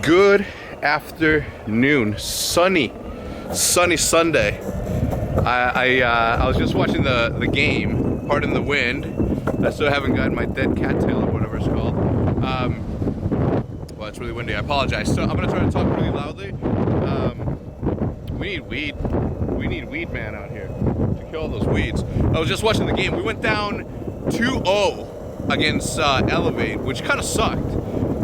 Good afternoon. Sunny Sunday. I was just watching the game. Pardon the wind. I still haven't gotten my dead cattail or whatever it's called. Well, it's really windy. I apologize. So I'm gonna try to talk really loudly. We need weed. We need weed man out here to kill all those weeds. I was just watching the game. We went down 2-0 against Elevate, which kind of sucked.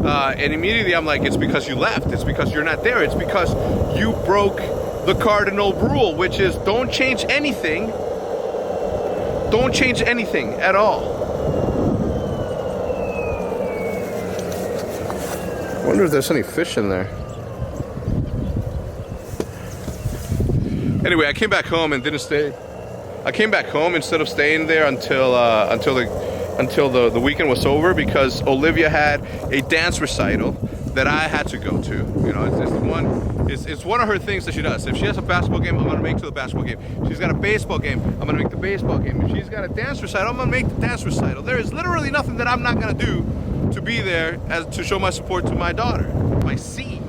And immediately I'm like, it's because you left. It's because you're not there. It's because you broke the cardinal rule, which is don't change anything. Don't change anything at all. I wonder if there's any fish in there. Anyway, I came back home and didn't stay. I came back home instead of staying there until the weekend was over because Olivia had a dance recital that I had to go to. You know, it's one of her things that she does. If she has a basketball game, I'm gonna make it to the basketball game. If she's got a baseball game, I'm gonna make the baseball game. If she's got a dance recital, I'm gonna make the dance recital. There is literally nothing that I'm not gonna do to be there as to show my support to my daughter, my seed.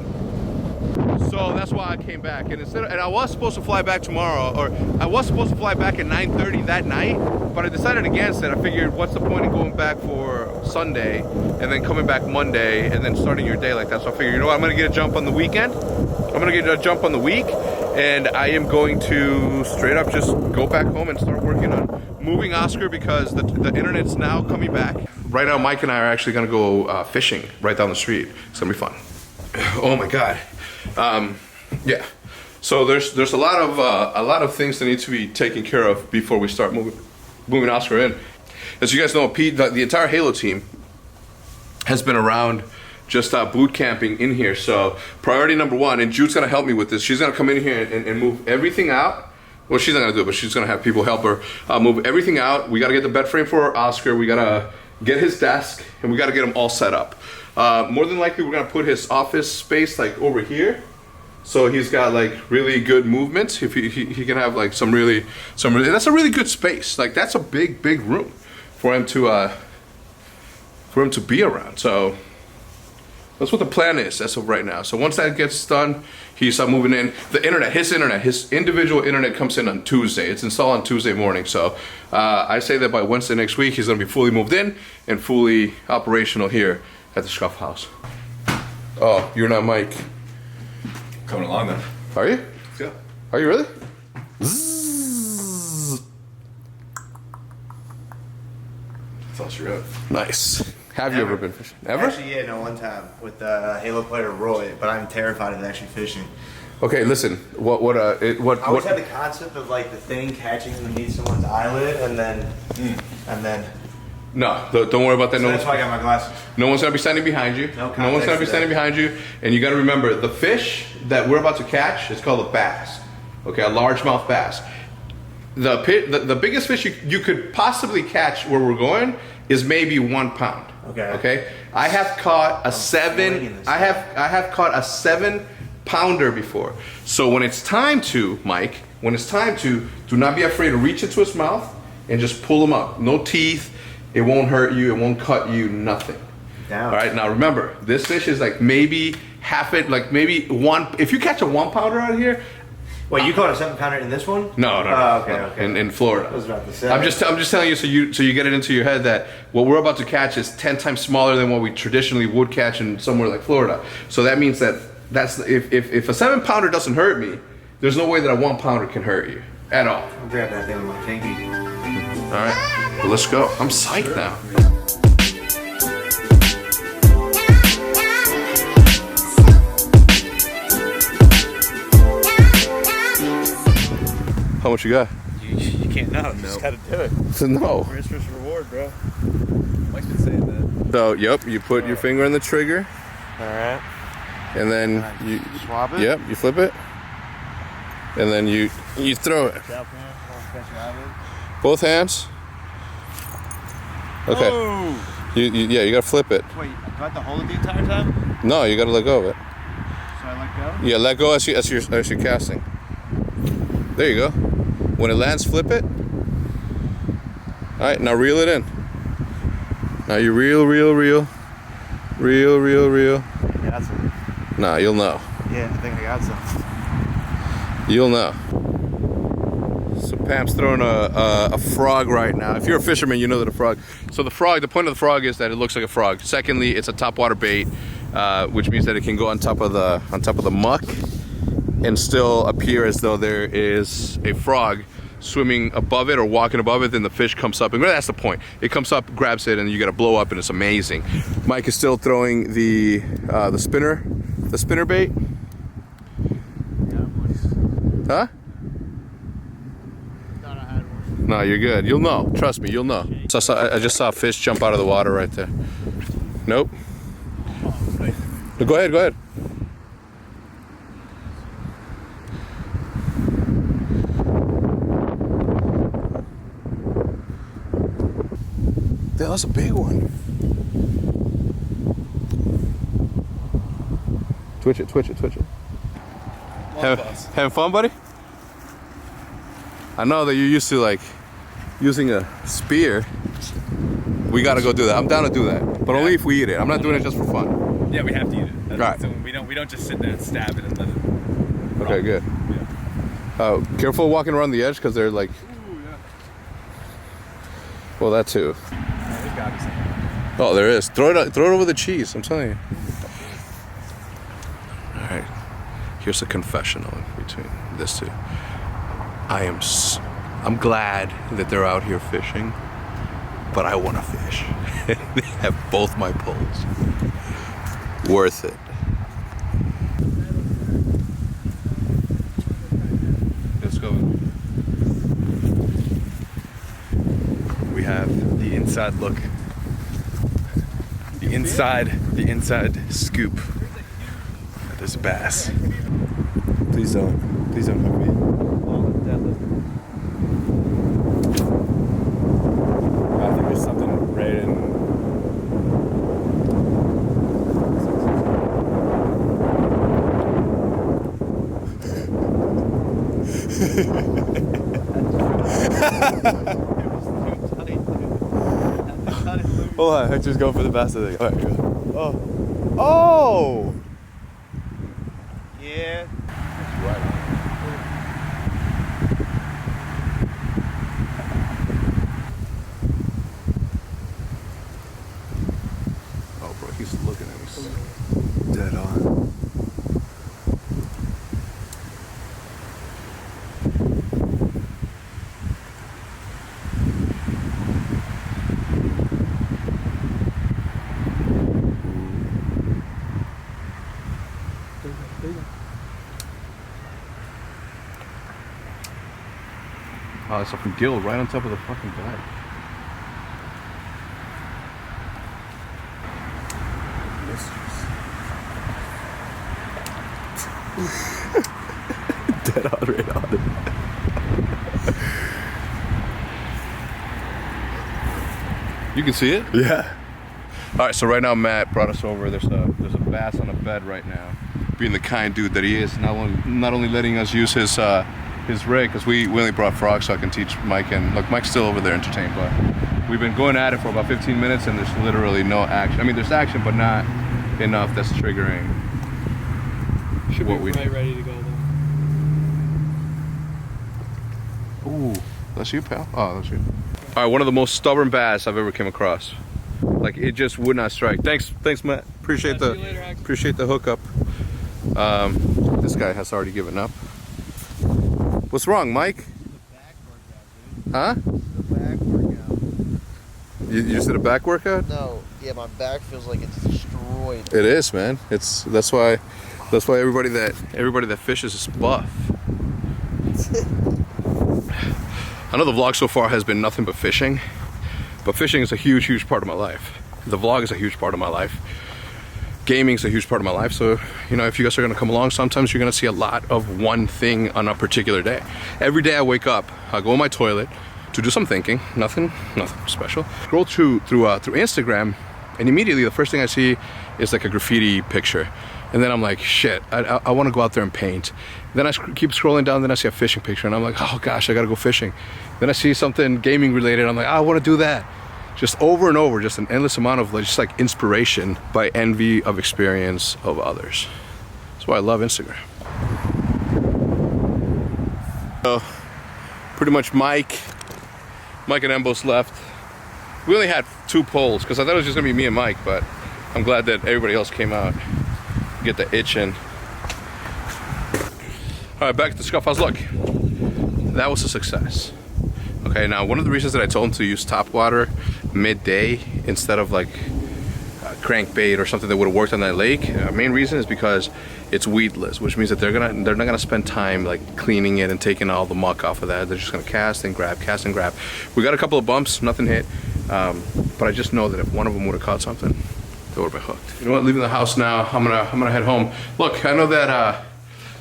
So that's why I came back, and I was supposed to fly back tomorrow, or I was supposed to fly back at 9:30 that night, but I decided against it. I figured, what's the point of going back for Sunday and then coming back Monday and then starting your day like that? So I figured, you know what, I'm gonna get a jump on the weekend. I'm gonna get a jump on the week, and I am going to straight up just go back home and start working on moving Oscar because the internet's now coming back. Right now, Mike and I are actually gonna go fishing right down the street. It's gonna be fun. Oh my God. Yeah. So there's a lot of things that need to be taken care of before we start moving Oscar in. As you guys know, Pete, the entire Halo team has been around just boot camping in here. So priority number one, and Jude's gonna help me with this. She's gonna come in here and move everything out. Well, she's not gonna do it, but she's gonna have people help her move everything out. We gotta get the bed frame for Oscar. We gotta get his desk, and we gotta get him all set up. More than likely, we're gonna put his office space like over here, so he's got like really good movement. If he can have like some really, that's a really good space. Like that's a big room for him to be around. So that's what the plan is as of right now. So once that gets done, he's moving in. The internet, his individual internet comes in on Tuesday. It's installed on Tuesday morning. So I say that by Wednesday next week, he's gonna be fully moved in and fully operational here at the Scruff House. Oh, you're not Mike. Coming along then. Are you? Yeah. Are you really? That's all she wrote. Nice. Have you ever been fishing? Ever? Actually, yeah, no, one time with Halo player Roy, but I'm terrified of actually fishing. Okay, listen. I always had the concept of like the thing catching underneath someone's eyelid and then. No, don't worry about that. So that's why I got my glasses. No one's gonna be standing behind you. No one's gonna be standing behind you. And you gotta remember, the fish that we're about to catch is called a bass. Okay, a largemouth bass. The biggest fish you could possibly catch where we're going is maybe 1 pound. Okay. Okay. I have caught a 7-pounder before. So when it's time to, Mike, do not be afraid to reach into his mouth and just pull him up. No teeth. It won't hurt you. It won't cut you. Nothing. Down. All right. Now remember, this fish is like maybe half it, like maybe one. If you catch a 1 pounder out here. Wait, you caught a 7-pounder in this one? No. Okay. In Florida. I was about to say. I'm just telling you so you get it into your head that what we're about to catch is 10 times smaller than what we traditionally would catch in somewhere like Florida. So that means that's if a 7-pounder doesn't hurt me, there's no way that a 1 pounder can hurt you at all. I'll grab that thing with my pinky. All right, well, let's go. I'm psyched now. How much you got? You can't know. You just gotta do it. No. Risk versus reward, bro. Mike's been saying that. So, yep, you put your finger on the trigger. All right. And then you swap it. Yep, you flip it. And then you throw it. Both hands. Okay. Oh. You gotta flip it. Wait, do I have to hold it the entire time? No, you gotta let go of it. So I let go? Yeah, let go as you're casting. There you go. When it lands, flip it. All right, now reel it in. Now you reel. Yeah, that's it. Nah, you'll know. Yeah, I think I got some. You'll know. So Pam's throwing a frog right now. If you're a fisherman, you know that a frog. So the frog, the point of the frog is that it looks like a frog. Secondly, it's a topwater bait, which means that it can go on top of the muck and still appear as though there is a frog swimming above it or walking above it. Then the fish comes up, and really that's the point. It comes up, grabs it, and you got to blow up, and it's amazing. Mike is still throwing the spinner bait. Huh? Thought I had one. No, you're good. You'll know. Trust me, you'll know. So I just saw a fish jump out of the water right there. Nope. Go ahead, go ahead. Yeah, that's a big one. Twitch it, twitch it, twitch it. Having fun, buddy? I know that you're used to like using a spear. We gotta go do that. I'm down to do that, but only if we eat it. I'm not doing it just for fun. Yeah, we have to eat it. That's Right. So we don't just sit there and stab it and let it. Okay, good. Yeah. Careful walking around the edge because they're like. Ooh, yeah. Well, that too. There's gotta be something. Oh, there is. Throw it over the cheese. I'm telling you. All right. Here's a confessional between this two. I'm glad that they're out here fishing, but I want to fish. They have both my poles. Worth it. Let's go. We have the inside look. The inside scoop. There's a bass. Please don't hook me. I think there's something right in. Hold on, Hector's going for the bass, I think. Alright, good. Oh! Oh! Yeah. That's right. Oh, bro, he's looking at me. Dead on. Oh, it's a fucking gill right on top of the fucking bag. Dead on, right on it. You can see it? Yeah. All right, so right now Matt brought us over. There's a bass on a bed right now. Being the kind dude that he is, not only letting us use his rig, because we only brought frogs so I can teach Mike, and look, Mike's still over there entertained, but we've been going at it for about 15 minutes and there's literally no action. I mean, there's action, but not enough that's triggering Should what be we right need. ready to go though. Ooh, that's you, pal? Oh, that's you. All right, one of the most stubborn bass I've ever came across. Like, it just would not strike. Thanks, Matt. Appreciate Yeah, see you later, Axel. appreciate the hookup. This guy has already given up. What's wrong, Mike? Huh? The back workout. You just did a back workout? No, yeah, my back feels like it's destroyed. It is, man. That's why everybody that fishes is buff. I know the vlog so far has been nothing but fishing, but fishing is a huge part of my life. The vlog is a huge part of my life. Gaming is a huge part of my life. So, you know, if you guys are gonna come along, sometimes you're gonna see a lot of one thing on a particular day. Every day I wake up, I go in my toilet to do some thinking, nothing special. Scroll through Instagram, and immediately the first thing I see is like a graffiti picture. And then I'm like, shit, I wanna go out there and paint. Then I keep scrolling down, then I see a fishing picture, and I'm like, oh gosh, I gotta go fishing. Then I see something gaming related, I'm like, I wanna do that. Just over and over, just an endless amount of just like inspiration by envy of experience of others. That's why I love Instagram. So, pretty much Mike and Embos left. We only had 2 polls because I thought it was just gonna be me and Mike, but I'm glad that everybody else came out. Get the itch in. All right, back to the Scuff House. Look, that was a success. Okay, now one of the reasons that I told him to use top water midday instead of like crankbait or something that would have worked on that lake, main reason is because it's weedless, which means that they're not gonna spend time like cleaning it and taking all the muck off of that. They're just gonna cast and grab, cast and grab. We got a couple of bumps, nothing hit, but I just know that if one of them would have caught something, they would have been hooked. You know what? Leaving the house now. I'm gonna head home. Look, I know that.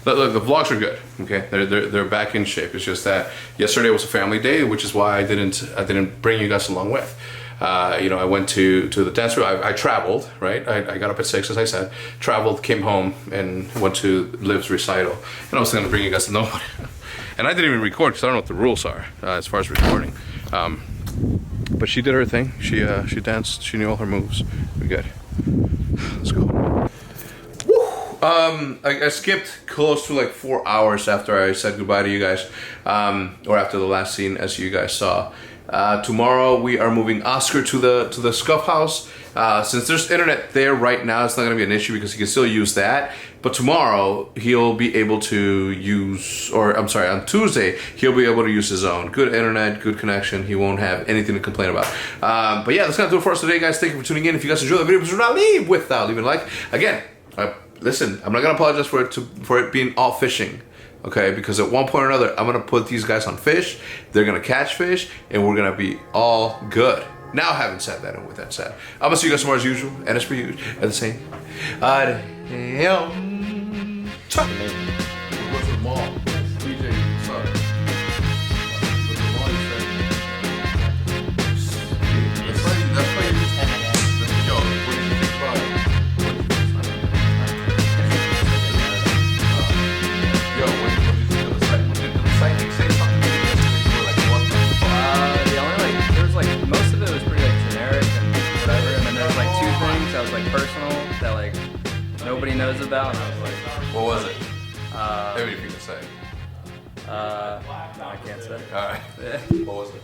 Look, the vlogs are good. Okay, they're back in shape. It's just that yesterday was a family day, which is why I didn't bring you guys along with. You know, I went to the dance room. I traveled, right? I got up at 6, as I said. Traveled, came home, and went to Liv's recital. And I was going to bring you guys to know. And I didn't even record because I don't know what the rules are as far as recording. But she did her thing. She danced. She knew all her moves. We're good. Let's go. I skipped close to like 4 hours after I said goodbye to you guys, or after the last scene, as you guys saw. Tomorrow we are moving Oscar to the Scuff House. Since there's internet there right now, it's not gonna be an issue because he can still use that. But tomorrow he'll be able to use, or I'm sorry, on Tuesday he'll be able to use his own. Good internet, good connection. He won't have anything to complain about. But yeah, that's gonna do it for us today, guys. Thank you for tuning in. If you guys enjoyed the video, please do not leave without leaving a like. Again, listen, I'm not gonna apologize for it being all fishing, okay? Because at one point or another, I'm gonna put these guys on fish. They're gonna catch fish, and we're gonna be all good. Now, having said that, and with that said, I'm gonna see you guys tomorrow as usual, and as per usual, at the same. Chuck. Go to the mall. DJ, what's up? Go to the mall, you said. That's why you. Yo, what do you think about it? Yo, what did you think of the site? Did the psychic say something to you yesterday? You were like, what the fuck? The only there was most of it was pretty generic and whatever, and then there was 2 things that was personal that nobody knows about, and I was like, What was it? Everything to say. no, I can't say. Alright. What was it?